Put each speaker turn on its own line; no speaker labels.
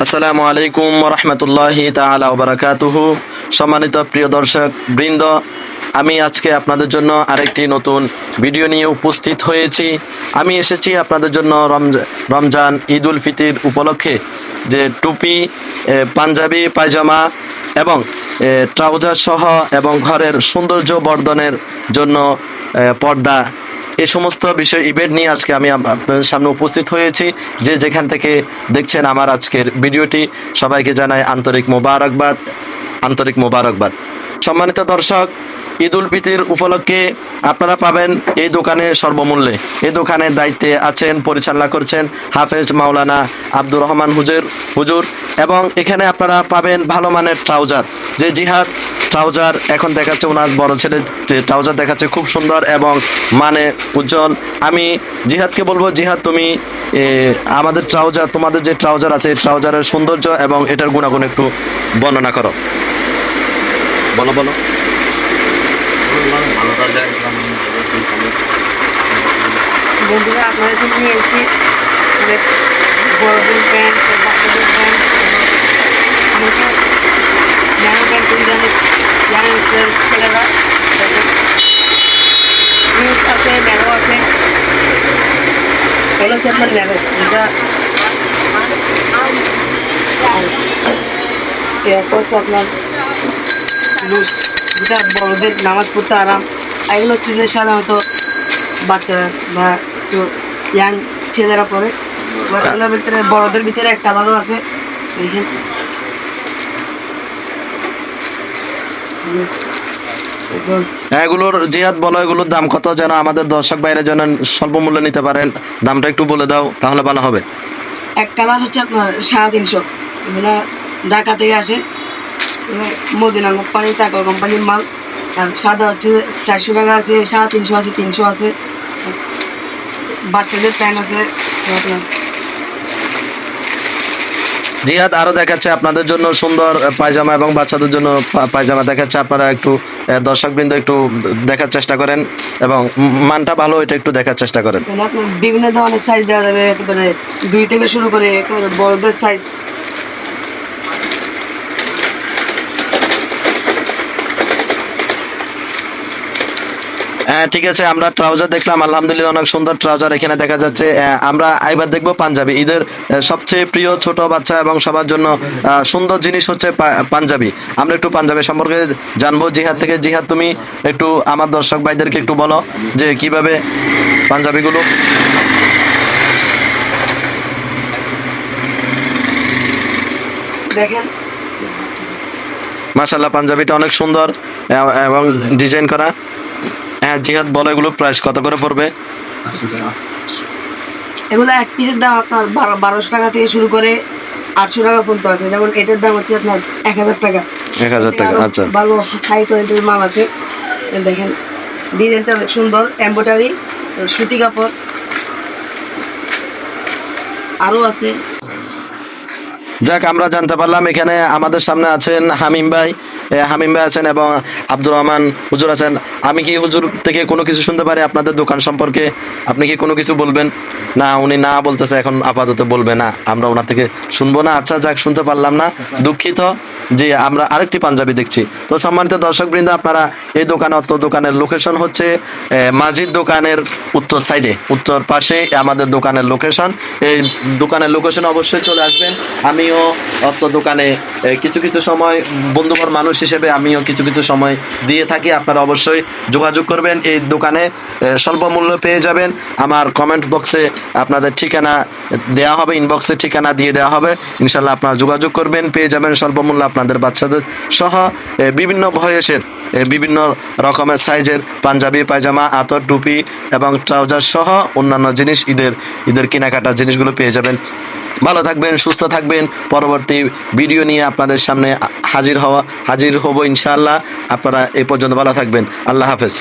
আসসালামু আলাইকুম রহমতুল্লাহি তাআলা ওয়া বারাকাতুহু। সম্মানিত প্রিয় দর্শক বৃন্দ, আমি আজকে আপনাদের জন্য আরেকটি নতুন ভিডিও নিয়ে উপস্থিত হয়েছি। আমি এসেছি আপনাদের জন্য রমজান ঈদ উল ফিতর উপলক্ষে যে টুপি, পাঞ্জাবি, পায়জামা এবং ট্রাউজার সহ এবং ঘরের সৌন্দর্য বর্ধনের জন্য পর্দা, এই সমস্ত বিষয় ইভেন্ট নিয়ে আজকে আমি আপনাদের সামনে উপস্থিত হয়েছি। যে যেখান থেকে দেখছেন আমার আজকের ভিডিওটি, সবাইকে জানাই আন্তরিক মোবারকবাদ। সম্মানিত দর্শক, ঈদ উল ফিতর উপলক্ষে আপনারা পাবেন এই দোকানে সর্বমূল্যে। এই দোকানের দায়িত্বে আছেন, পরিচালনা করছেন হাফেজ মাওলানা আব্দুর রহমান হুজুর। এবং এখানে আপনারা পাবেন ভালো মানের ট্রাউজার, যে জিহাদ ট্রাউজার এখন দেখাচ্ছে, ওনার বড় ছেলে যে ট্রাউজার দেখাচ্ছে খুব সুন্দর এবং মানে উজ্জ্বল। আমি জিহাদকে বলবো, জিহাদ তুমি আমাদের ট্রাউজার, তোমাদের যে ট্রাউজার আছে এই ট্রাউজারের সৌন্দর্য এবং এটার গুণাগুণ একটু বর্ণনা করো। বলো।
বন্ধুরা, আপনাদের সামনে নিয়ে এসেছি বড়দের প্যান্ট, বাচ্চাদের প্যান্ট, ন্যানো প্যান্ট জানেন ছেলেরা নিউজ আছে, ন্যানো আছে। এটা হচ্ছে আপনার ন্যানো, এটা এরপর হচ্ছে আপনার লুজ, যেটা বড়দের নামাজ পড়তে আরাম। এগুলো হচ্ছে যে সাধারণত বাচ্চারা বা একটু ইয়াং ছেলেরা পরে। এগুলোর ভিতরে বড়দের ভিতরে এক কালারও আছে, দেখেন।
এগুলোর জিহাদ বলো, এগুলোর দাম কত, যেন আমাদের দর্শক বাইরে যেন স্বল্প মূল্যে নিতে পারেন? দামটা একটু বলে দাও, তাহলে ভালো হবে।
এক কালার হচ্ছে আপনার 350, এগুলো ঢাকা থেকে আসে, মদিনা কোম্পানি, টাকা কোম্পানির মাল। আর সাদা হচ্ছে 400 টাকা আছে, 350 আছে, 300 আছে। বাচ্চাদের প্যান্ট আছে।
জিহাদ আরো দেখাচ্ছে আপনাদের জন্য সুন্দর পায়জামা এবং বাচ্চাদের জন্য পায়জামা দেখাচ্ছে। আপনারা একটু দর্শকবৃন্দ একটু দেখার চেষ্টা করেন এবং মানটা ভালো, এটা একটু দেখার চেষ্টা করেন।
আপনার বিভিন্ন ধরনের সাইজ দেওয়া যাবে, একেবারে 2 থেকে শুরু করে একেবারে বড়দের সাইজ।
হ্যাঁ, ঠিক আছে, আমরা ট্রাউজার দেখলাম, আলহামদুলিল্লাহ অনেক সুন্দর ট্রাউজার এখানে দেখা যাচ্ছে। আমরা এবার দেখবো পাঞ্জাবি। ঈদের সবচেয়ে প্রিয় ছোট বাচ্চা এবং সবার জন্য সুন্দর জিনিস হচ্ছে পাঞ্জাবি। আমরা একটু পাঞ্জাবি সম্পর্কে জানবো জিহাদ থেকে। জিহাদ, তুমি একটু আমার দর্শক ভাইদেরকে একটু বলো যে কিভাবে পাঞ্জাবিগুলো।
দেখেন,
মাশাআল্লাহ, পাঞ্জাবিটা অনেক সুন্দর এবং ডিজাইন করা। হ্যাঁ জিহাদ বলো, এগুলো প্রাইস কত করে পড়বে?
এগুলো এক পিসের দাম আপনার 1200 টাকা থেকে শুরু করে 800 টাকা পর্যন্ত আছে। যেমন এটার দাম হচ্ছে আপনার 1000 টাকা।
1000 টাকা, আচ্ছা।
ভালো হাই কোয়ালিটির মাল আছে। দেখেন, ডিজাইনটা সুন্দর, এমব্রয়ডারি, সুতি কাপড় আরও আছে।
যাক, আমরা জানতে পারলাম এখানে আমাদের সামনে আছেন হামিম ভাই আছেন এবং আব্দুর রহমান হুজুর আছেন। আমি কি হুজুর থেকে কোনো কিছু শুনতে পারি আপনাদের দোকান সম্পর্কে? আপনি কি কোনো কিছু বলবেন? না, উনি না বলতেছে, এখন আপাতত বলবে না, আমরা ওনার থেকে শুনবো না। আচ্ছা যাক, শুনতে পারলাম না, দুঃখিত। যে আমরা আরেকটি পাঞ্জাবি দেখছি। তো সম্মানিত দর্শকবৃন্দ, আপনারা এই দোকানের লোকেশন হচ্ছে মাজিদ দোকানের উত্তর সাইডে, উত্তর পাশে আমাদের দোকানের লোকেশন। এই দোকানের লোকেশন অবশ্যই চলে আসবেন। আমিও দোকানে কিছু সময় বন্ধুবর মানুষ হিসেবে আমিও কিছু সময় দিয়ে থাকি। আপনারা অবশ্যই যোগাযোগ করবেন। এই দোকানে স্বল্প মূল্য পেয়ে যাবেন। আমার কমেন্ট বক্সে আপনাদের ঠিকানা দেওয়া হবে, ইনবক্সে ঠিকানা দিয়ে দেওয়া হবে। ইনশাল্লাহ আপনারা যোগাযোগ করবেন, পেয়ে যাবেন স্বল্প মূল্য আপনাদের বাচ্চাদের সহ বিভিন্ন বয়সের বিভিন্ন রকমের সাইজের পাঞ্জাবি, পায়জামা, আতর, টুপি এবং ট্রাউজার সহ অন্যান্য জিনিস, ঈদের কেনাকাটার জিনিসগুলো পেয়ে যাবেন। ভালো থাকবেন, সুস্থ থাকবেন। পরবর্তী ভিডিও নিয়ে আপনাদের সামনে হাজির হব ইনশাআল্লাহ। আপনারা এই পর্যন্ত ভালো থাকবেন। আল্লাহ হাফেজ।